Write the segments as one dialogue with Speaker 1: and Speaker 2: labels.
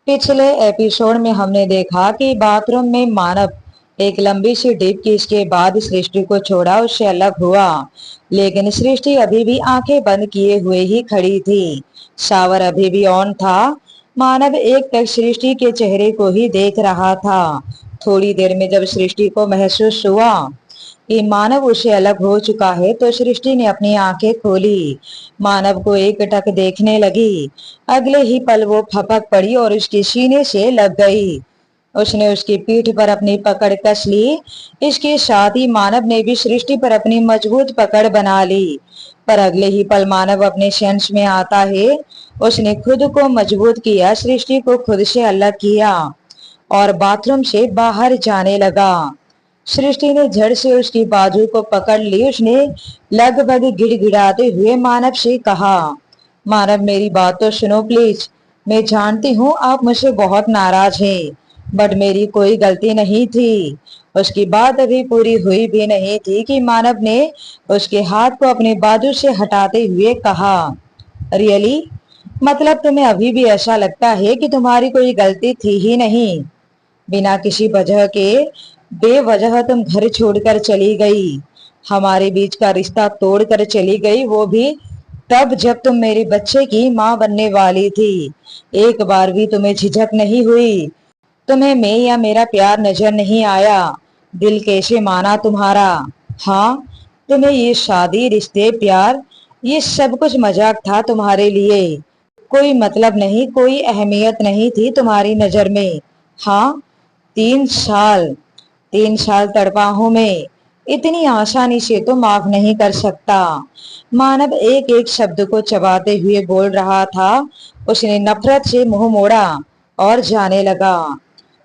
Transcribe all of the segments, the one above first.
Speaker 1: पिछले एपिसोड में हमने देखा कि बाथरूम में मानव एक लंबी सी डीप किस के बाद सृष्टि को छोड़ा, उससे अलग हुआ। लेकिन सृष्टि अभी भी आंखें बंद किए हुए ही खड़ी थी। शावर अभी भी ऑन था। मानव एक टक सृष्टि के चेहरे को ही देख रहा था। थोड़ी देर में जब सृष्टि को महसूस हुआ कि मानव उससे अलग हो चुका है, तो सृष्टि ने अपनी आंखें खोली। मानव को एक टक देखने लगी। अगले ही पल वो फपक पड़ी और उसके सीने से लग गई। उसने उसकी पीठ पर अपनी पकड़ कस ली। इसके साथ ही मानव ने भी सृष्टि पर अपनी मजबूत पकड़ बना ली। पर अगले ही पल मानव अपने सेंस में आता है। उसने खुद को मजबूत किया, सृष्टि को खुद से अलग किया और बाथरूम से बाहर जाने लगा। सृष्टि ने झट से उसकी बाजू को पकड़ ली। उसने लगभग गिड़गिड़ाते हुए मानव से कहा, मानव मेरी बात तो सुनो प्लीज। मैं जानती हूँ आप मुझसे बहुत नाराज हैं, बट मेरी कोई गलती नहीं थी। उसकी बात अभी पूरी हुई भी नहीं थी कि मानव ने उसके हाथ को अपने बाजू से हटाते हुए कहा, रियली? मतलब तुम्हें अभी भी ऐसा लगता है कि तुम्हारी कोई गलती थी ही नहीं? बिना किसी वजह के बेवजह तुम घर छोड़कर चली गई, हमारे बीच का रिश्ता तोड़कर चली गई, वो भी तब जब तुम मेरे बच्चे की माँ बनने वाली थी। एक बार भी तुम्हें झिझक नहीं हुई? तुम्हें मैं या मेरा प्यार नजर नहीं आया? दिल कैसे माना तुम्हारा? हाँ, तुम्हें ये शादी, रिश्ते, प्यार, ये सब कुछ मजाक था तुम्हारे लिए। कोई मतलब नहीं, कोई अहमियत नहीं थी तुम्हारी नजर में। हाँ, 3 साल, 3 साल तड़पा हूं मैं। इतनी आसानी से तो माफ नहीं कर सकता। मानव एक एक शब्द को चबाते हुए बोल रहा था। उसने नफरत से मुंह मोड़ा और जाने लगा।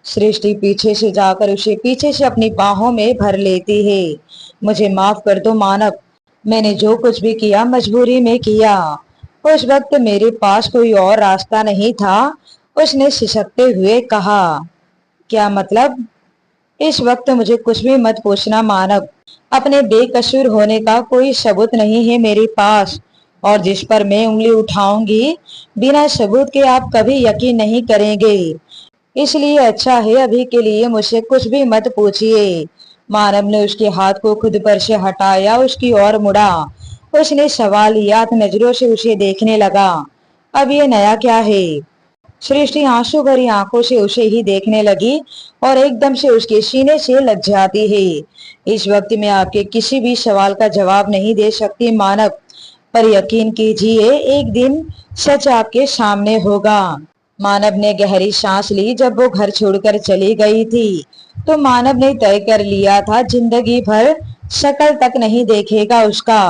Speaker 1: सृष्टि पीछे से जाकर उसे पीछे से अपनी बाहों में भर लेती है। मुझे माफ कर दो मानव, मैंने जो कुछ भी किया मजबूरी में किया। उस वक्त मेरे पास कोई और रास्ता नहीं था, उसने सिसकते हुए कहा। क्या मतलब? इस वक्त मुझे कुछ भी मत पूछना मानव। अपने बेकसूर होने का कोई सबूत नहीं है मेरे पास, और जिस पर मैं उंगली उठाऊंगी बिना सबूत के आप कभी यकीन नहीं करेंगे। इसलिए अच्छा है अभी के लिए मुझसे कुछ भी मत पूछिए। मानव ने उसके हाथ को खुद पर से हटाया, उसकी ओर मुड़ा। उसने सवालियात नजरों से उसे देखने लगा। अब ये नया क्या है? सृष्टि आंसू भरी आंखों से उसे ही देखने लगी और एकदम से उसके सीने से लग जाती है। इस वक्त मैं आपके किसी भी सवाल का जवाब नहीं दे सकती मानव, पर यकीन कीजिए एक दिन सच आपके सामने होगा। मानव ने गहरी सांस ली। जब वो घर छोड़कर चली गई थी तो मानव ने तय कर लिया था जिंदगी भर शक्ल तक नहीं देखेगा उसका।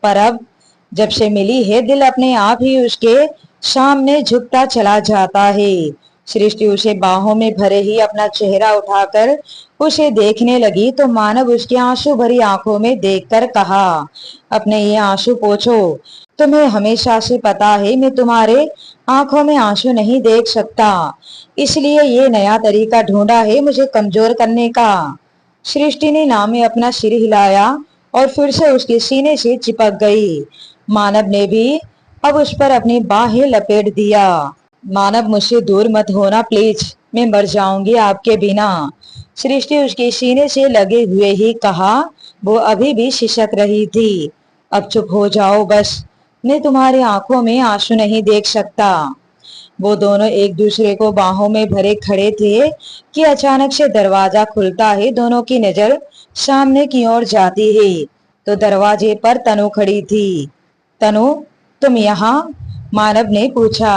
Speaker 1: पर अब जब से मिली है, दिल अपने आप ही उसके सामने झुकता चला जाता है। सृष्टि उसे बाहों में भरे ही अपना चेहरा उठाकर उसे देखने लगी तो मानव उसकी आंसू भरी आंखों में देखकर कहा, अपने ये आंसू पोंछो। तुम्हें हमेशा से पता है मैं तुम्हारे आंखों में आंसू नहीं देख सकता, इसलिए ये नया तरीका ढूंढा है मुझे कमजोर करने का। सृष्टि ने ना में अपना सिर हिलाया और फिर से उसके सीने से चिपक गई। मानव ने भी अब उस पर अपनी बाहें लपेट दिया। मानव मुझसे दूर मत होना प्लीज, मैं मर जाऊंगी आपके बिना। सृष्टि उसके सीने से लगे हुए ही कहा। वो अभी भी सिसक रही थी। अब चुप हो जाओ बस, मैं तुम्हारी आंखों में आंसू नहीं देख सकता। वो दोनों एक दूसरे को बाहों में भरे खड़े थे कि अचानक से दरवाजा खुलता है। दोनों की नजर सामने की ओर जाती है तो दरवाजे पर तनु खड़ी थी। तनु, तुम यहाँ? मानव ने पूछा।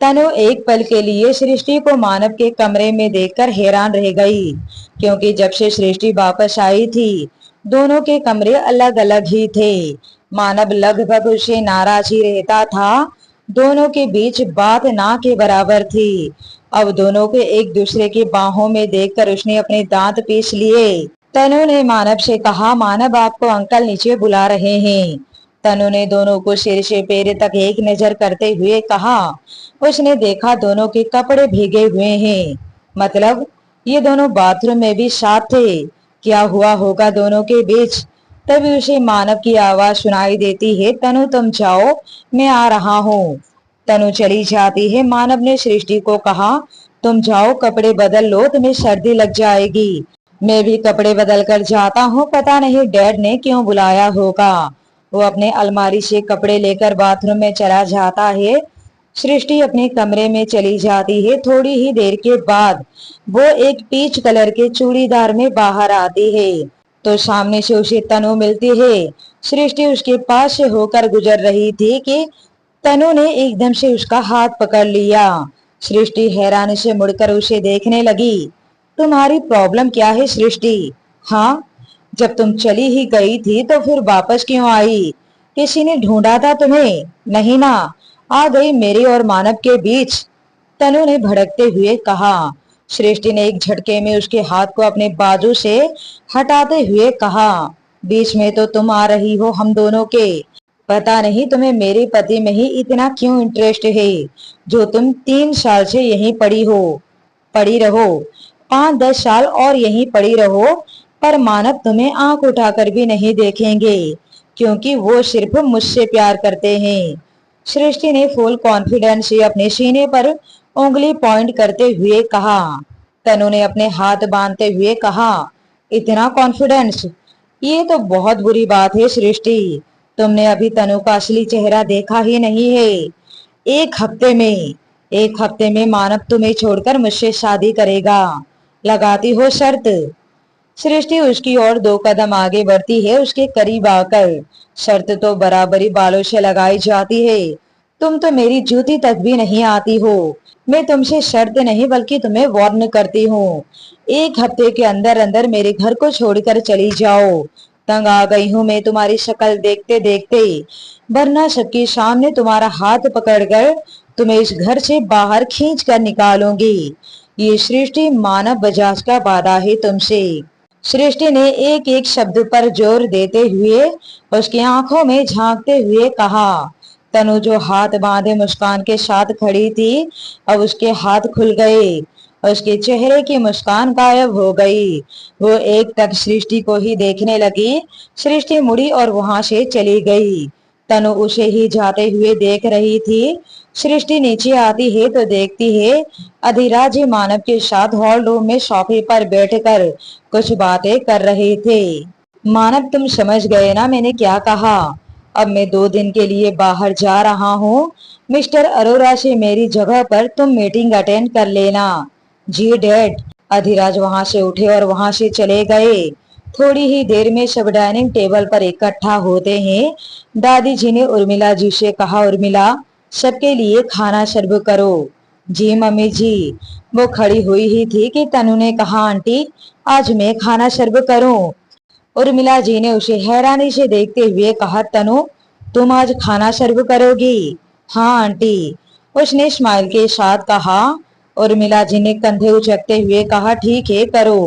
Speaker 1: तनु एक पल के लिए सृष्टि को मानव के कमरे में देखकर हैरान रह गई, क्योंकि जब से सृष्टि वापस आई थी दोनों के कमरे अलग अलग ही थे। मानव लगभग उसे नाराज ही रहता था। दोनों के बीच बात ना के बराबर थी। अब दोनों को एक दूसरे की बाहों में देखकर उसने अपने दांत पीस लिए। तनु ने मानव से कहा, मानव आपको अंकल नीचे बुला रहे हैं। तनु ने दोनों को सिर से पैर तक एक नजर करते हुए कहा। उसने देखा दोनों के कपड़े भीगे हुए हैं, मतलब ये दोनों बाथरूम में भी साथ थे। क्या हुआ होगा दोनों के बीच? तभी उसे मानव की आवाज सुनाई देती है, तनु तुम जाओ, मैं आ रहा हूँ। तनु चली जाती है। मानव ने सृष्टि को कहा, तुम जाओ कपड़े बदल लो, तुम्हें सर्दी लग जाएगी। मैं भी कपड़े बदल कर जाता हूँ, पता नहीं डैड ने क्यों बुलाया होगा। वो अपने अलमारी से कपड़े लेकर बाथरूम में चला जाता है। सृष्टि अपने कमरे में चली जाती है। थोड़ी ही देर के बाद वो एक पीच कलर के चूड़ीदार में बाहर आती है तो सामने से उसे तनु मिलती है। सृष्टि उसके पास से होकर गुजर रही थी कि तनु ने एकदम से उसका हाथ पकड़ लिया। सृष्टि हैरानी से मुड़कर उसे देखने लगी। तुम्हारी प्रॉब्लम क्या है सृष्टि? हाँ, जब तुम चली ही गई थी तो फिर वापस क्यों आई? किसी ने ढूंढा था तुम्हें? नहीं ना, आ गई मेरे और मानव के बीच, तनु ने भड़कते हुए कहा। सृष्टि ने एक झटके में उसके हाथ को अपने बाजू से हटाते हुए कहा, बीच में तो तुम आ रही हो हम दोनों के। पता नहीं तुम्हें मेरे पति में ही इतना क्यों इंटरेस्ट है, जो तुम 3 साल से यहीं पड़ी रहो, 5-10 साल और यहीं पड़ी रहो, पर मानव तुम्हें आंख उठाकर भी नहीं देखेंगे, क्योंकि वो सिर्फ मुझसे प्यार करते हैं। सृष्टि ने फुल कॉन्फिडेंस से अपने सीने पर उंगली पॉइंट करते हुए कहा। तनु ने अपने हाथ बांधते हुए कहा, इतना कॉन्फिडेंस? ये तो बहुत बुरी बात है सृष्टि, तुमने अभी तनु का असली चेहरा देखा ही नहीं है। एक हफ्ते में मानव तुम्हें छोड़कर मुझसे शादी करेगा, लगाती हो शर्त? सृष्टि उसकी ओर 2 कदम आगे बढ़ती है, उसके करीब आकर। शर्त तो बराबरी बालों से लगाई जाती है, तुम तो मेरी जूती तक भी नहीं आती हो। मैं तुमसे शर्त नहीं बल्कि तुम्हें वार्न करती हूँ, 1 हफ्ते के अंदर अंदर मेरे घर को छोड़कर चली जाओ। तंग आ गई हूँ मैं तुम्हारी शक्ल देखते देखते, वरना सबके सामने तुम्हारा हाथ पकड़कर तुम्हें इस घर से बाहर खींच कर निकालूंगी। ये सृष्टि मानव बजाज का वादा है तुमसे। सृष्टि ने एक एक शब्द पर जोर देते हुए उसकी आंखों में झांकते हुए कहा। तनु जो हाथ बांधे मुस्कान के साथ खड़ी थी, अब उसके हाथ खुल गए, उसके चेहरे की मुस्कान गायब हो गई। वो एक टक सृष्टि को ही देखने लगी। सृष्टि मुड़ी और वहां से चली गई। तनु उसे ही जाते हुए देख रही थी। सृष्टि नीचे आती है तो देखती है अधिराज मानव के साथ हॉल रूम में सोफे पर बैठकर कुछ बातें कर रहे थे। मानव, तुम समझ गए ना मैंने क्या कहा? अब मैं 2 दिन के लिए बाहर जा रहा हूँ। मिस्टर अरोरा से मेरी जगह पर तुम मीटिंग अटेंड कर लेना। जी डैड। अधिराज वहां से उठे और वहां से चले गए। थोड़ी ही देर में सब डाइनिंग टेबल पर इकट्ठा होते हैं। दादी जी ने उर्मिला जी से कहा, उर्मिला, सबके लिए खाना सर्व करो। जी मम्मी जी। वो खड़ी हुई ही थी कि तनु ने कहा, आंटी, आज मैं खाना सर्व करूं? उर्मिला जी ने उसे हैरानी से देखते हुए कहा, तनु, तुम आज खाना सर्व करोगी? हाँ आंटी, उसने स्माइल के साथ कहा। उर्मिला जी ने कंधे उचकते हुए कहा, ठीक है करो।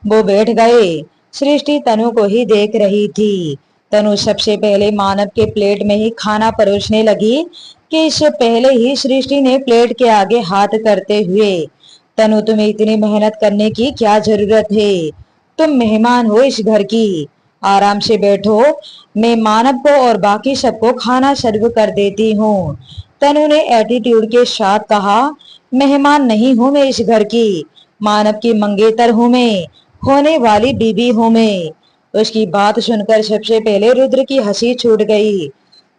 Speaker 1: वो बैठ गए। सृष्टि तनु को ही देख रही थी। तनु सबसे पहले मानव के प्लेट में ही खाना परोसने लगी कि इससे पहले ही सृष्टि ने प्लेट के आगे हाथ करते हुए, तनु, तुम्हें इतनी मेहनत करने की क्या जरूरत है? तुम मेहमान हो इस घर की, आराम से बैठो, मैं मानव को और बाकी सबको खाना सर्व कर देती हूँ। तनु ने एटीट्यूड के साथ कहा, मेहमान नहीं हूँ मैं इस घर की, मानव की मंगेतर हूँ मैं, होने वाली बीबी हूँ मैं। उसकी बात सुनकर सबसे पहले रुद्र की हंसी छूट गई,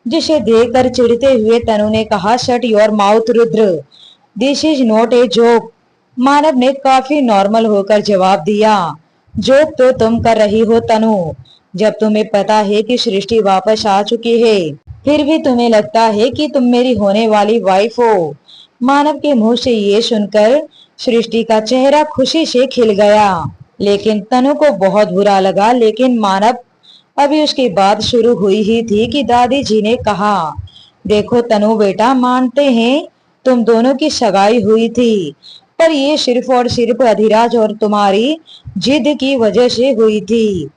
Speaker 1: जिसे देखकर चिढ़ते हुए तनु ने कहा, shut your mouth Rudra, this is not a joke. Manav ने काफी नॉर्मल होकर जवाब दिया, जोक तो तुम कर रही हो तनु, जब तुम्हें पता है कि सृष्टि वापस आ चुकी है, फिर भी तुम्हें लगता है कि तुम मेरी होने वाली वाइफ हो। मानव के मुंह से ये सुनकर सृष्टि का चेहरा खुशी से खिल गया, लेकिन तनु को बहुत बुरा लगा। लेकिन मानव, अभी उसकी बात शुरू हुई ही थी कि दादी जी ने कहा, देखो तनु बेटा, मानते हैं तुम दोनों की सगाई हुई थी, पर ये सिर्फ और सिर्फ अधिराज और तुम्हारी जिद की वजह से हुई थी।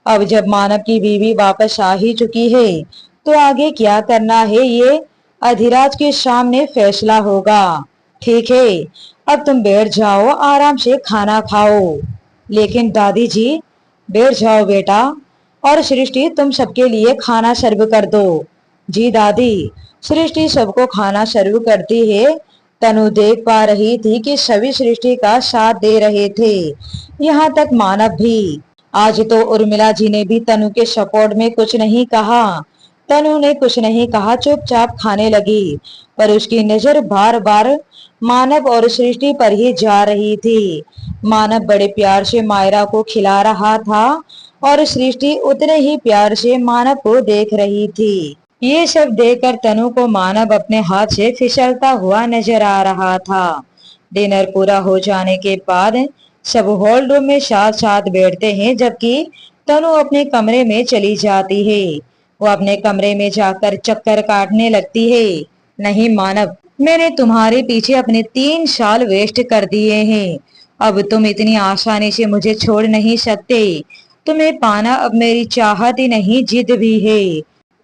Speaker 1: अब जब मानव की बीवी वापस आ ही चुकी है, तो आगे क्या करना है ये अधिराज के सामने फैसला होगा। ठीक है, अब तुम बैठ जाओ, आराम से खाना खाओ। लेकिन दादी जी, बैठ जाओ बेटा, और सृष्टि तुम सबके लिए खाना सर्व कर दो। जी दादी। सृष्टि सबको खाना सर्व करती है। तनु देख पा रही थी कि सभी सृष्टि का साथ दे रहे थे, यहाँ तक मानव भी। आज तो उर्मिला जी ने भी तनु के सपोर्ट में कुछ नहीं कहा। तनु ने कुछ नहीं कहा, चुपचाप खाने लगी, पर उसकी नजर बार बार मानव और सृष्टि पर ही जा रही थी। मानव बड़े प्यार से मायरा को खिला रहा था और सृष्टि उतने ही प्यार से मानव को देख रही थी। ये सब देखकर तनु को मानव अपने हाथ से फिसलता हुआ नजर आ रहा था। डिनर पूरा हो जाने के बाद सब हॉल रूम में साथ साथ बैठते हैं, जबकि तनु अपने कमरे में चली जाती है। वो अपने कमरे में जाकर चक्कर काटने लगती है। नहीं मानव, मैंने तुम्हारे पीछे अपने 3 साल वेस्ट कर दिए हैं। अब तुम इतनी आसानी से मुझे छोड़ नहीं सकते। तुम्हें पाना अब मेरी चाहत ही नहीं, जिद भी है।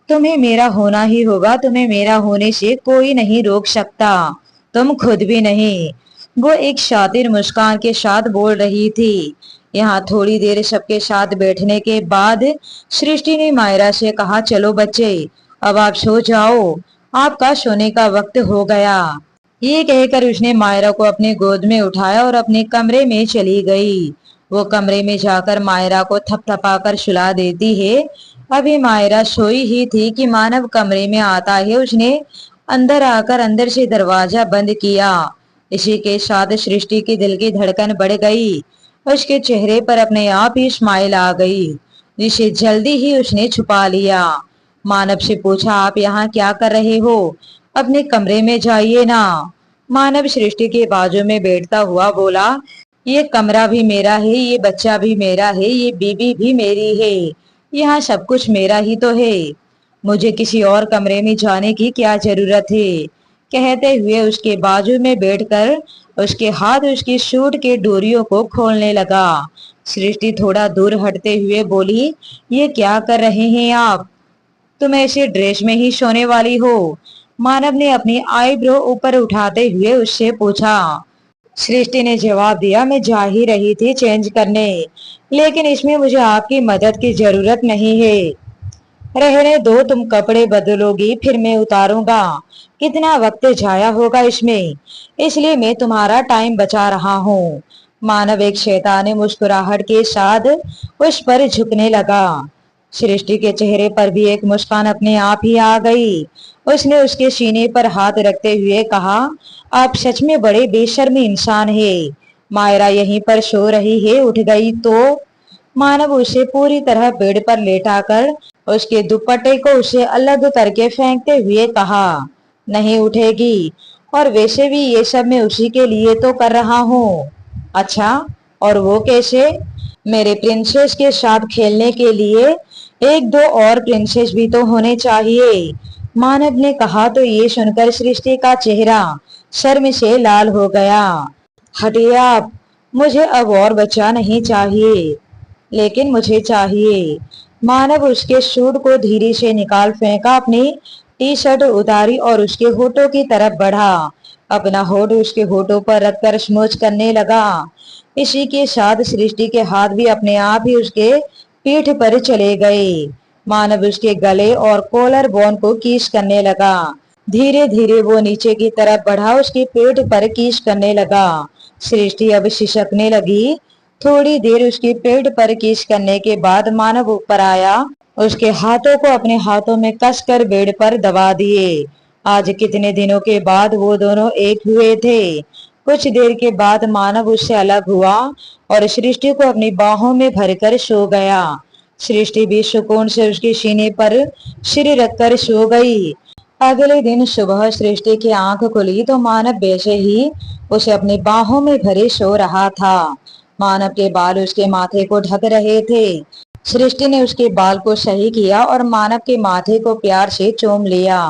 Speaker 1: तुम्हें मेरा होना ही होगा। तुम्हें मेरा होने से कोई नहीं रोक सकता, तुम खुद भी नहीं। वो एक शातिर मुस्कान के साथ बोल रही थी। यहाँ थोड़ी देर सबके साथ बैठने के बाद सृष्टि ने मायरा से कहा, चलो बच्चे, अब आप सो जाओ, आपका सोने का वक्त हो गया। ये कहकर उसने मायरा को अपने गोद में उठाया और अपने कमरे में चली गई। वो कमरे में जाकर मायरा को थपथपाकर सुला देती है। अभी मायरा सोई ही थी कि मानव कमरे में आता है। उसने अंदर आकर अंदर से दरवाजा बंद किया। इसी के साथ सृष्टि की दिल की धड़कन बढ़ गई। उसके चेहरे पर अपने आप ही स्माइल आ गई, जिसे जल्दी ही उसने छुपा लिया। मानव से पूछा, आप यहाँ क्या कर रहे हो? अपने कमरे में जाइए ना। मानव सृष्टि के बाजू में बैठता हुआ बोला, ये कमरा भी मेरा है, ये बच्चा भी मेरा है, ये बीबी भी मेरी है, यहाँ सब कुछ मेरा ही तो है। मुझे किसी और कमरे में जाने की क्या जरूरत है? कहते हुए उसके बाजू में बैठकर उसके हाथ उसकी सूट के डोरियों को खोलने लगा। सृष्टि थोड़ा दूर हटते हुए बोली, ये क्या कर रहे हैं आप? तुम ऐसे ड्रेस में ही सोने वाली हो? मानव ने अपनी आईब्रो ऊपर उठाते हुए उससे पूछा। सृष्टि ने जवाब दिया, मैं जा ही रही थी चेंज करने, लेकिन इसमें मुझे आपकी मदद की जरूरत नहीं है। रहने दो, तुम कपड़े बदलोगी फिर मैं उतारूंगा, कितना वक्त जाया होगा इसमें, इसलिए मैं तुम्हारा टाइम बचा रहा हूँ। मानव एक शैतानी मुस्कुराहट के साथ उस पर झुकने लगा। सृष्टि के चेहरे पर भी एक मुस्कान अपने आप ही आ गई। उसने उसके सीने पर हाथ रखते हुए कहा, आप सच में बड़े बेशर्मी इंसान है। मायरा यहीं पर सो रही है, उठ गई तो? मानव उसे पूरी तरह बेड पर लेटाकर उसके दुपट्टे को उसे अलग करके फेंकते हुए कहा, नहीं उठेगी, और वैसे भी ये सब मैं उसी के लिए तो कर रहा हूँ। अच्छा, और वो कैसे? मेरे प्रिंसेस के साथ खेलने के लिए 1-2 और प्रिंसेस भी तो होने चाहिए। मानव ने कहा तो ये सुनकर सृष्टि का चेहरा शर्म से लाल हो गया। हटिए आप, मुझे अब और बच्चा नहीं चाहिए, लेकिन मुझे चाहिए। मानव उसके सूट को धीरे से निकाल फेंका, अपनी टी शर्ट उतारी और उसके होठों की तरफ बढ़ा। अपना होठ उसके होठों पर रखकर स्मूच करने लगा। इसी के साथ सृष्टि के हाथ भी अपने आप ही उसके पीठ पर चले गए। मानव उसके गले और कॉलर बोन को किस करने लगा। धीरे धीरे वो नीचे की तरफ बढ़ा, उसके पेट पर किस करने लगा। सृष्टि अब सिसकने लगी। थोड़ी देर उसके पेट पर किस करने के बाद मानव ऊपर आया, उसके हाथों को अपने हाथों में कसकर बेड पर दबा दिए। आज कितने दिनों के बाद वो दोनों एक हुए थे। कुछ देर के बाद मानव उससे अलग हुआ और सृष्टि को अपनी बाहों में भरकर सो गया। सृष्टि भी सुकून से उसके सीने पर सिर रखकर सो गई। अगले दिन सुबह सृष्टि की आंख खुली तो मानव वैसे ही उसे अपनी बाहों में भरे सो रहा था। मानव के बाल उसके माथे को ढक रहे थे। सृष्टि ने उसके बाल को सही किया और मानव के माथे को प्यार से चूम लिया।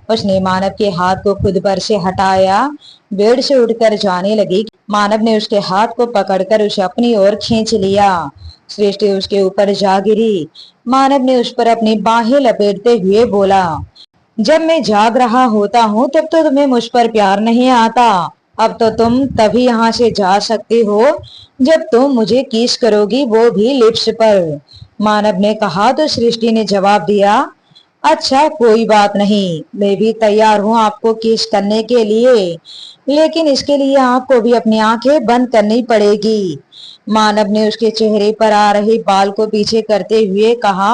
Speaker 1: उसने मानव के हाथ को खुद पर से हटाया, बेड से उठकर जाने लगी। मानव ने उसके हाथ को पकड़कर उसे अपनी ओर खींच लिया। सृष्टि उसके ऊपर जा गिरी। मानव ने उस पर अपनी बाहें लपेटते हुए बोला, जब मैं जाग रहा होता हूँ तब तो तुम्हें मुझ पर प्यार नहीं आता। अब तो तुम तभी यहाँ से जा सकती हो जब तुम मुझे किस करोगी, वो भी लिप्स पर। मानव ने कहा तो सृष्टि ने जवाब दिया, अच्छा कोई बात नहीं, मैं भी तैयार हूँ आपको किस करने के लिए, लेकिन इसके लिए आपको भी अपनी आंखें बंद करनी पड़ेगी। मानव ने उसके चेहरे पर आ रहे बाल को पीछे करते हुए कहा।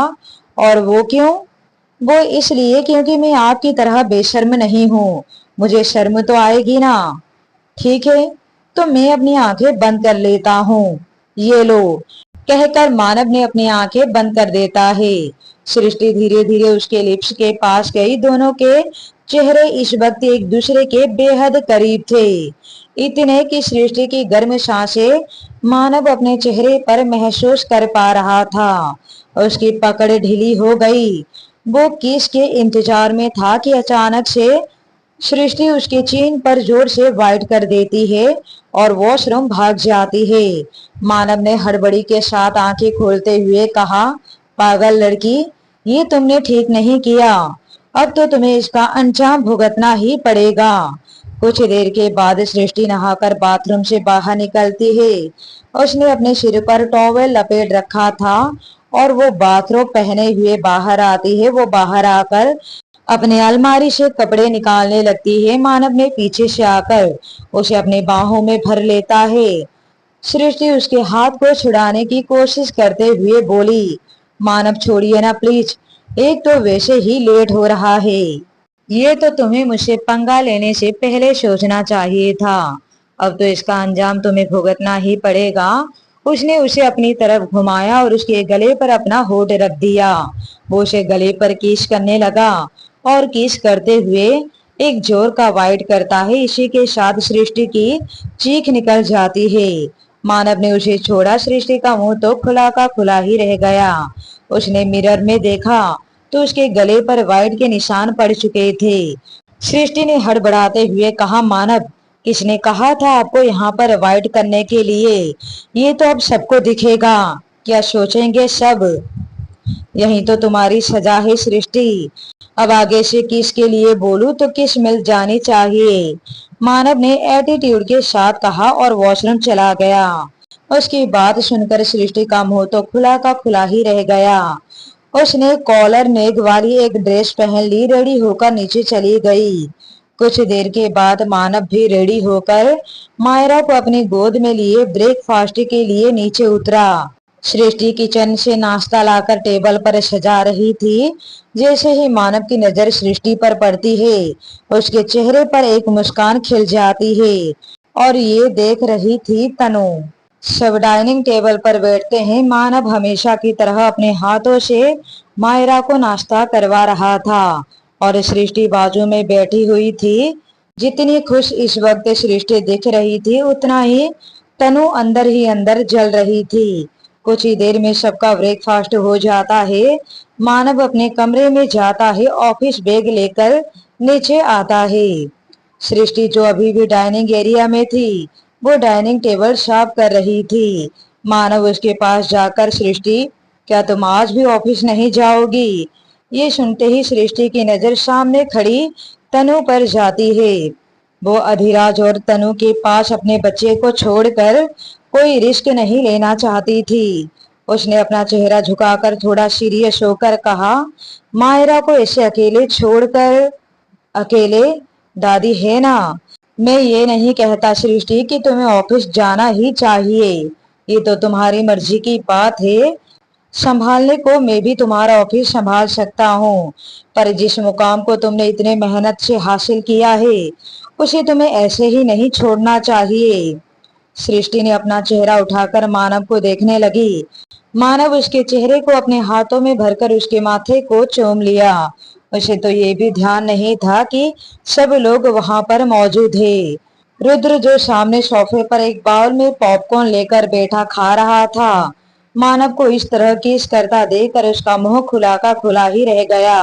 Speaker 1: और वो क्यों? वो इसलिए क्योंकि मैं आपकी तरह बेशर्म नहीं हूँ, मुझे शर्म तो आएगी ना। ठीक है, तो मैं अपनी आंखें बंद कर लेता हूँ, ये लो। कहकर मानव ने अपनी आंखें बंद कर देता है। सृष्टि धीरे धीरे उसके लिप्स के पास गई। दोनों के चेहरे इस वक्त एक दूसरे के बेहद करीब थे, इतने कि सृष्टि की गर्म सांसें मानव अपने चेहरे पर महसूस कर पा रहा था। उसकी पकड़ ढीली हो गई। वो किस के इंतजार में था कि अचानक से सृष्टि उसके चीन पर जोर से वाइट कर देती है और वॉशरूम भाग जाती है। मानव ने हड़बड़ी के साथ आंखें खोलते हुए कहा, पागल लड़की, ये तुमने ठीक नहीं किया, अब तो तुम्हें इसका अंजाम भुगतना ही पड़ेगा। कुछ देर के बाद सृष्टि नहाकर बाथरूम से बाहर निकलती है। उसने अपने सिर पर टॉवेल लपेट रखा था और वो बाथरोब पहने हुए बाहर आती है। वो बाहर आकर अपने अलमारी से कपड़े निकालने लगती है। मानव ने पीछे से आकर उसे अपने बाहों में भर लेता है। सृष्टि उसके हाथ को छुड़ाने की कोशिश करते हुए बोली, मानव छोड़िए ना प्लीज, एक तो वैसे ही लेट हो रहा है। ये तो तुम्हें मुझसे पंगा लेने से पहले सोचना चाहिए था, अब तो इसका अंजाम तुम्हें भुगतना ही पड़ेगा। उसने उसे अपनी तरफ घुमाया और उसके गले पर अपना होठ रख दिया। वो उसे गले पर किस करने लगा और किस करते हुए एक जोर का वाइट करता है। इसी के साथ सृष्टि की चीख निकल जाती है। मानव ने उसे छोड़ा। सृष्टि का मुंह तो खुला का खुला ही रह गया। उसने मिरर में देखा तो उसके गले पर वाइट के निशान पड़ चुके थे। सृष्टि ने हड़बड़ाते हुए कहा, मानव, किसने कहा था आपको यहाँ पर वाइट करने के लिए? ये तो अब सबको दिखेगा, क्या सोचेंगे सब? यही तो तुम्हारी सजा है सृष्टि। अब आगे से किस के लिए बोलूं तो किस मिल जानी चाहिए। मानव ने एटीट्यूड के साथ कहा और वॉशरूम चला गया। उसकी बात सुनकर सृष्टि का मुंह तो खुला का खुला ही रह गया। उसने कॉलर नेक वाली एक ड्रेस पहन ली, रेडी होकर नीचे चली गई। कुछ देर के बाद मानव भी रेडी होकर मायरा को अपनी गोद में लिए ब्रेकफास्ट के लिए नीचे उतरा। सृष्टि किचन से नाश्ता लाकर टेबल पर सजा रही थी। जैसे ही मानव की नजर सृष्टि पर पड़ती है, उसके चेहरे पर एक मुस्कान खिल जाती है। और ये देख रही थी तनु। सब डाइनिंग टेबल पर बैठते हैं। मानव हमेशा की तरह अपने हाथों से मायरा को नाश्ता करवा रहा था और सृष्टि बाजू में बैठी हुई थी। जितनी खुश इस वक्त सृष्टि दिख रही थी, उतना ही तनु अंदर ही अंदर जल रही थी। कुछ ही देर में सबका ब्रेकफास्ट हो जाता है। मानव अपने कमरे में जाता है, ऑफिस बैग लेकर नीचे आता है। सृष्टि जो अभी भी डाइनिंग एरिया में थी, वो डाइनिंग टेबल साफ कर रही थी। मानव उसके पास जाकर, सृष्टि, क्या तुम आज भी ऑफिस नहीं जाओगी? ये सुनते ही सृष्टि की नजर सामने खड़ी तनु पर जाती है। वो अधिराज और तनु के पास अपने बच्चे को छोड़कर कोई रिस्क नहीं लेना चाहती थी। उसने अपना चेहरा झुकाकर थोड़ा सीरियस होकर कहा, मायरा को ऐसे अकेले छोड़कर? अकेले? दादी है ना। मैं ये नहीं कहता सृष्टि कि तुम्हें ऑफिस जाना ही चाहिए, ये तो तुम्हारी मर्जी की बात है। संभालने को मैं भी तुम्हारा ऑफिस संभाल सकता हूँ, पर जिस मुकाम को तुमने इतने मेहनत से हासिल किया है, उसे तुम्हें ऐसे ही नहीं छोड़ना चाहिए। सृष्टि ने अपना चेहरा उठाकर मानव को देखने लगी। मानव उसके चेहरे को अपने हाथों में भरकर उसके माथे को चूम लिया। उसे तो ये भी ध्यान नहीं था कि सब लोग वहां पर मौजूद है। रुद्र जो सामने सोफे पर एक बाउल में पॉपकॉर्न लेकर बैठा खा रहा था, मानव को इस तरह किस करता देखकर उसका मुंह खुला का खुला ही रह गया।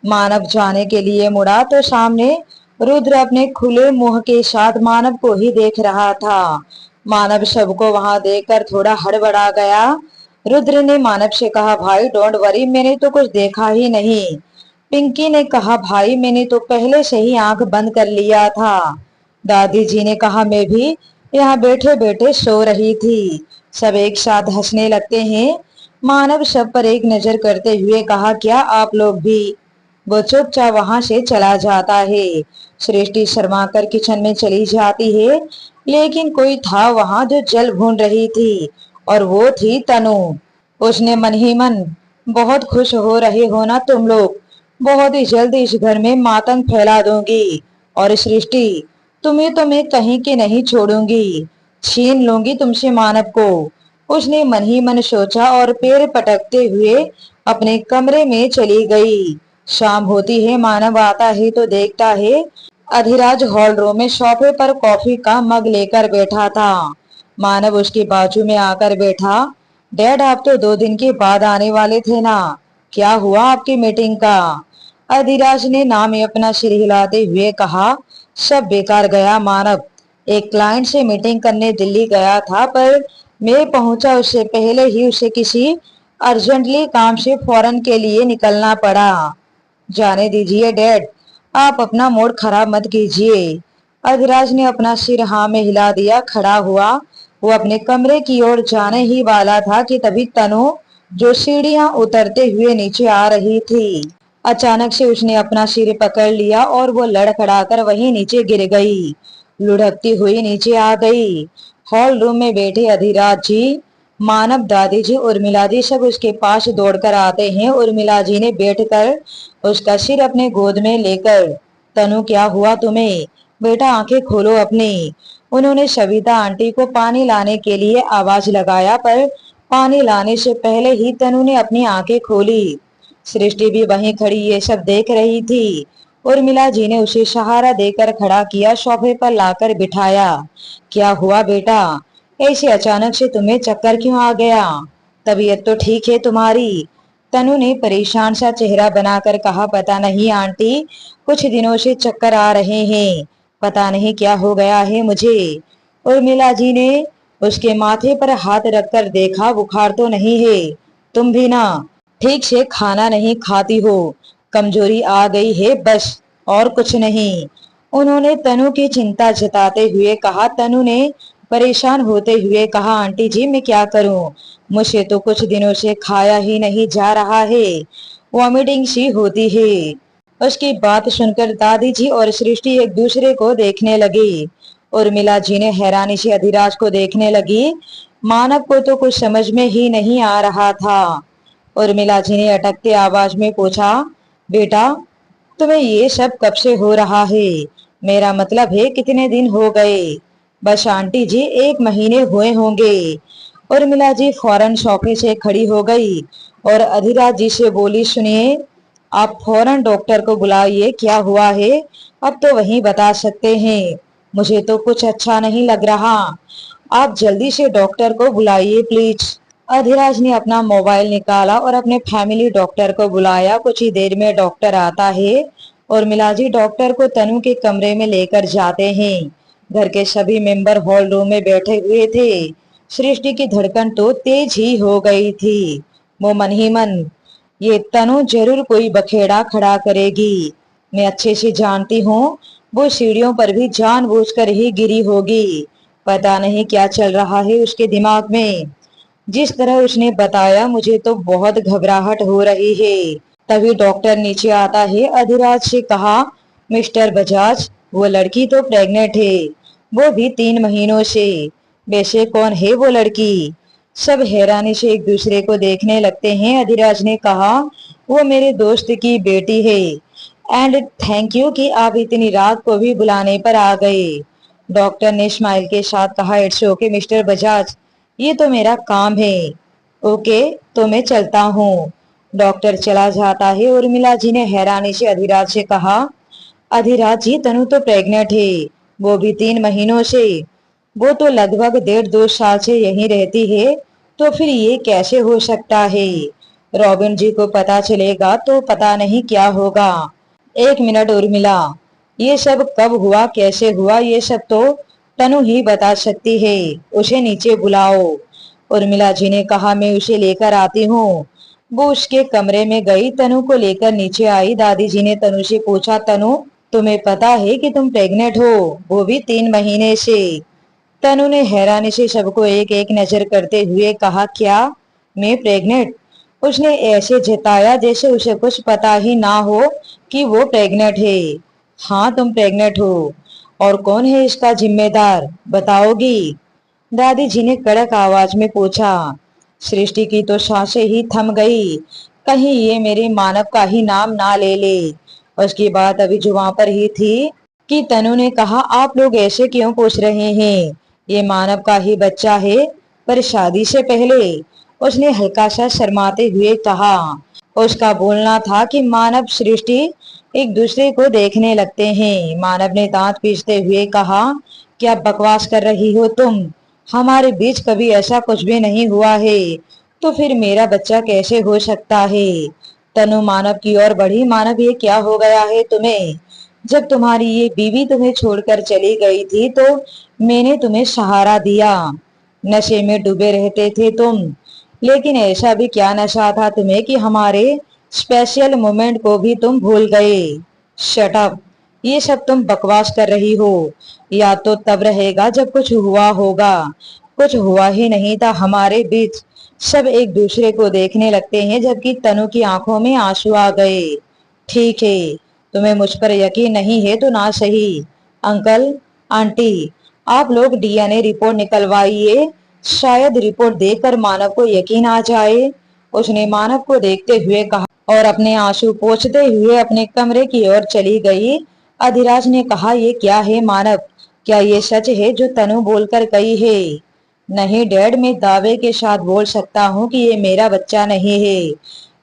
Speaker 1: मानव जाने के लिए मुड़ा तो सामने रुद्र अपने खुले मुंह के साथ मानव को ही देख रहा था। मानव सबको वहां देखकर थोड़ा हड़बड़ा गया। रुद्र ने मानव से कहा, भाई डोंट वरी, मैंने तो कुछ देखा ही नहीं। पिंकी ने कहा, भाई मैंने तो पहले से ही आंख बंद कर लिया था। दादी जी ने कहा, मैं भी यहाँ बैठे बैठे सो रही थी। सब एक साथ हंसने लगते हैं। मानव सब पर एक नजर करते हुए कहा, क्या आप लोग भी? वो चुपचाप वहां से चला जाता है। सृष्टि शर्मा कर किचन में चली जाती है, लेकिन कोई था वहां जो जल भून रही थी, और वो थी तनु। उसने मन ही मन, बहुत खुश हो रहे हो ना तुम लोग, बहुत ही जल्द इस घर में मातंग फैला दूंगी, और सृष्टि, तुम्हें तो मैं कहीं के नहीं छोड़ूंगी, छीन लूंगी तुमसे मानव को। उसने मन ही मन सोचा और पैर पटकते हुए अपने कमरे में चली गई। शाम होती है, मानव आता है तो देखता है अधिराज हॉल रूम में सोफे पर कॉफी का मग लेकर बैठा था। मानव उसके बाजू में आकर बैठा। डैड, आप तो 2 दिन के बाद आने वाले थे ना, क्या हुआ आपकी मीटिंग का? अधिराज ने नाम में अपना सिर हिलाते हुए कहा, सब बेकार गया मानव। एक क्लाइंट से मीटिंग करने दिल्ली गया था, पर मैं पहुंचा उससे पहले ही उसे किसी अर्जेंटली काम से फॉरेन के लिए निकलना पड़ा। जाने दीजिए डैड, आप अपना मूड खराब मत कीजिए। अधिराज ने अपना सिर हाँ में हिला दिया। खड़ा हुआ वो अपने कमरे की ओर जाने ही वाला था कि तभी तनु, जो सीढ़ियां उतरते हुए नीचे आ रही थी, अचानक से उसने अपना सिर पकड़ लिया और वो लड़खड़ाकर वहीं नीचे गिर गई, लुढ़कती हुई नीचे आ गई। हॉल रूम में बैठे अधिराज जी, मानव, दादी जी, उर्मिला जी सब उसके पास दौड़कर आते हैं। उर्मिला जी ने बैठकर उसका सिर अपने गोद में लेकर, तनु क्या हुआ तुम्हें? बेटा आंखें खोलो अपनी। उन्होंने सविता आंटी को पानी लाने के लिए आवाज लगाया, पर पानी लाने से पहले ही तनु ने अपनी आंखें खोली। सृष्टि भी वहीं खड़ी ये सब देख रही थी। उर्मिला जी ने उसे सहारा देकर खड़ा किया, सोफे पर लाकर बिठाया। क्या हुआ बेटा, ऐसे अचानक से तुम्हें चक्कर क्यों आ गया? तबीयत तो ठीक है तुम्हारी? तनु ने परेशान सा चेहरा बनाकर कहा, पता नहीं आंटी, कुछ दिनों से चक्कर आ रहे हैं, पता नहीं क्या हो गया है मुझे। उर्मिला जी ने उसके माथे पर हाथ रखकर देखा, बुखार तो नहीं है, तुम भी ना ठीक से खाना नहीं खाती हो, कमजोरी आ गई है बस, और कुछ नहीं। उन्होंने तनु की चिंता जताते हुए कहा। तनु ने परेशान होते हुए कहा, आंटी जी मैं क्या करूं, मुझे तो कुछ दिनों से खाया ही नहीं जा रहा है, वॉमिटिंग सी होती है। उसकी बात सुनकर दादी जी और सृष्टि एक दूसरे को देखने लगी। उर्मिला जी ने हैरानी से अधिराज को देखने लगी। मानव को तो कुछ समझ में ही नहीं आ रहा था। उर्मिला जी ने अटकते आवाज में पूछा, बेटा तुम्हें ये सब कब से हो रहा है? मेरा मतलब है कितने दिन हो गए? बस आंटी जी 1 महीने हुए होंगे। उर्मिला जी फौरन सोफे से खड़ी हो गई और अधिराज जी से बोली, सुनिए, आप फौरन डॉक्टर को बुलाइए, क्या हुआ है अब तो वही बता सकते हैं, मुझे तो कुछ अच्छा नहीं लग रहा, आप जल्दी से डॉक्टर को बुलाइए प्लीज। अधिराज ने अपना मोबाइल निकाला और अपने फैमिली डॉक्टर को बुलाया। कुछ ही देर में डॉक्टर आता है और मिलाजी डॉक्टर को तनु के कमरे में लेकर जाते हैं। घर के सभी मेंबर हॉल रूम में बैठे हुए थे। सृष्टि की धड़कन तो तेज ही हो गई थी। वो मन ही मन, ये तनु जरूर कोई बखेड़ा खड़ा करेगी, मैं अच्छे से जानती हूँ, वो सीढ़ियों पर भी जानबूझकर ही गिरी होगी, पता नहीं क्या चल रहा है उसके दिमाग में। जिस तरह उसने बताया मुझे तो बहुत घबराहट हो रही है। तभी डॉक्टर नीचे आता है। अधिराज से कहा, मिस्टर बजाज, वो लड़की तो प्रेग्नेंट है, वो भी 3 महीनों से। वैसे कौन है वो लड़की? सब हैरानी से एक दूसरे को देखने लगते हैं। अधिराज ने कहा, वो मेरे दोस्त की बेटी है। एंड थैंक यू कि आप इतनी रात को भी बुलाने पर आ गए। डॉक्टर ने स्माइल के साथ कहा, इट्स ओके मिस्टर बजाज, ये तो मेरा काम है। ओके, तो मैं चलता हूँ। डॉक्टर चला जाता है। उर्मिला जी ने हैरानी से अधिराज से कहा, अधिराज जी तनु तो प्रेग्नेंट है, वो भी 3 महीनों से। वो तो लगभग 1.5-2 साल से यहीं रहती है, तो फिर ये कैसे हो सकता है? रॉबिन जी को पता चलेगा तो पता नहीं क्या होगा। 1 मिनट उर्मिला, ये सब कब हुआ, कैसे हुआ, ये सब तो तनु ही बता सकती है, उसे नीचे बुलाओ। उर्मिला जी ने कहा, मैं उसे लेकर आती हूँ। वो उसके कमरे में गई, तनु को लेकर नीचे आई। दादी जी ने तनु से पूछा, तनु तुम्हें पता है कि तुम प्रेग्नेंट हो, वो भी 3 महीने से? तनु ने हैरानी से सबको एक एक नजर करते हुए कहा, क्या मैं प्रेग्नेंट? उसने ऐसे जताया जैसे उसे कुछ पता ही ना हो कि वो प्रेग्नेंट है। हाँ, तुम प्रेग्नेंट हो। और कौन है इसका जिम्मेदार, बताओगी? दादी जी ने कड़क आवाज में पूछा। सृष्टि की तो सांसें ही थम गई। कहीं ये मेरे मानव का ही नाम ना ले ले। उसकी बात अभी जुबान पर ही थी कि तनु ने कहा, आप लोग ऐसे क्यों पूछ रहे हैं? ये मानव का ही बच्चा है, पर शादी से पहले। उसने हल्का सा शर्माते हुए कहा। उसका बोलना था कि मानव सृष्टि एक दूसरे को देखने लगते हैं। मानव ने दांत पीसते हुए कहा, क्या बकवास कर रही हो तुम? हमारे बीच कभी ऐसा कुछ भी नहीं हुआ है, तो फिर मेरा बच्चा कैसे हो सकता है? तनु मानव की ओर बढ़ी। मानव, ये क्या हो गया है तुम्हें? जब तुम्हारी ये बीवी तुम्हें छोड़कर चली गई थी तो मैंने तुम्हें सहारा दिया। नशे में डूबे रहते थे तुम, लेकिन ऐसा भी क्या नशा था तुम्हें कि हमारे स्पेशल मोमेंट को भी तुम भूल गए? Shut up. ये सब तुम बकवास कर रही हो। या तो तब रहेगा जब कुछ हुआ होगा। कुछ हुआ ही नहीं था हमारे बीच। सब एक दूसरे को देखने लगते हैं, जबकि तनु की आंखों में आंसू आ गए। ठीक है, तुम्हें मुझ पर यकीन नहीं है तो ना सही। अंकल, आंटी, आप लोग डीएनए रिपोर्ट निकलवाइए। शायद रिपोर्ट देखकर मानव को यकीन आ जाए। उसने मानव को देखते हुए कहा और अपने आंसू पोंछते हुए अपने कमरे की ओर चली गई। अधिराज ने कहा, ये क्या है मानव? क्या ये सच है जो तनु बोलकर गई है? नहीं डैड, मैं दावे के साथ बोल सकता हूँ कि ये मेरा बच्चा नहीं है।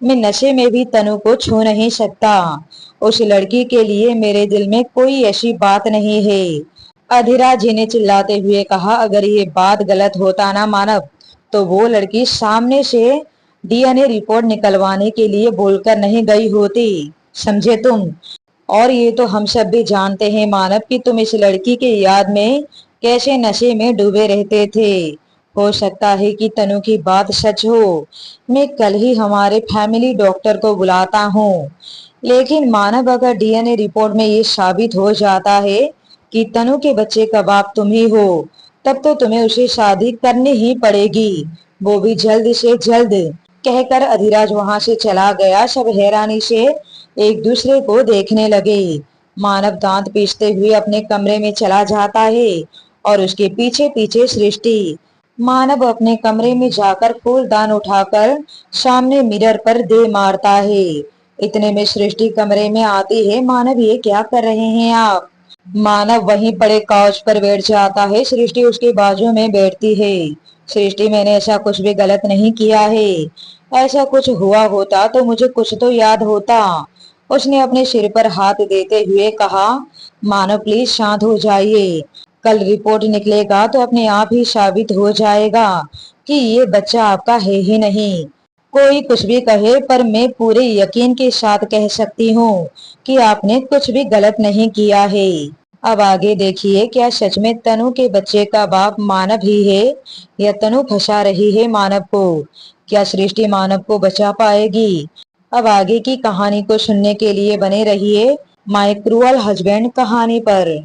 Speaker 1: मैं नशे में भी तनु को छू नहीं सकता। उस लड़की के लिए मेरे दिल में कोई ऐसी बात नहीं है। अधिराज जी ने चिल्लाते हुए कहा, अगर ये बात गलत होता ना मानव, तो वो लड़की सामने से डीएनए रिपोर्ट निकलवाने के लिए बोलकर नहीं गई होती, समझे तुम? और ये तो हम सब भी जानते हैं मानव कि तुम इस लड़की के याद में कैसे नशे में डूबे रहते थे। हो सकता है कि तनु की बात सच हो। मैं कल ही हमारे फैमिली डॉक्टर को बुलाता हूँ। लेकिन मानव, अगर डीएनए रिपोर्ट में ये साबित हो जाता है कि तनु के बच्चे का बाप तुम ही हो, तब तो तुम्हें उसे शादी करनी ही पड़ेगी, वो भी जल्द से जल्द। कहकर अधिराज वहां से चला गया। सब हैरानी से एक दूसरे को देखने लगे। मानव दांत पीसते हुए अपने कमरे में चला जाता है और उसके पीछे पीछे सृष्टि। मानव अपने कमरे में जाकर फूलदान उठाकर सामने मिरर पर दे मारता है। इतने में सृष्टि कमरे में आती है। मानव, ये क्या कर रहे हैं आप? मानव वहीं पड़े काउच पर बैठ जाता है। सृष्टि उसके बाजू में बैठती है। सृष्टि, मैंने ऐसा कुछ भी गलत नहीं किया है। ऐसा कुछ हुआ होता तो मुझे कुछ तो याद होता। उसने अपने सिर पर हाथ देते हुए कहा। मानव, प्लीज शांत हो जाइए। कल रिपोर्ट निकलेगा तो अपने आप ही साबित हो जाएगा कि ये बच्चा आपका है ही नहीं। कोई कुछ भी कहे, पर मैं पूरे यकीन के साथ कह सकती हूँ कि आपने कुछ भी गलत नहीं किया है। अब आगे देखिए, क्या सच में तनु के बच्चे का बाप मानव ही है या तनु फंसा रही है मानव को? क्या सृष्टि मानव को बचा पाएगी? अब आगे की कहानी को सुनने के लिए बने रहिए माय क्रूअल हस्बैंड कहानी पर।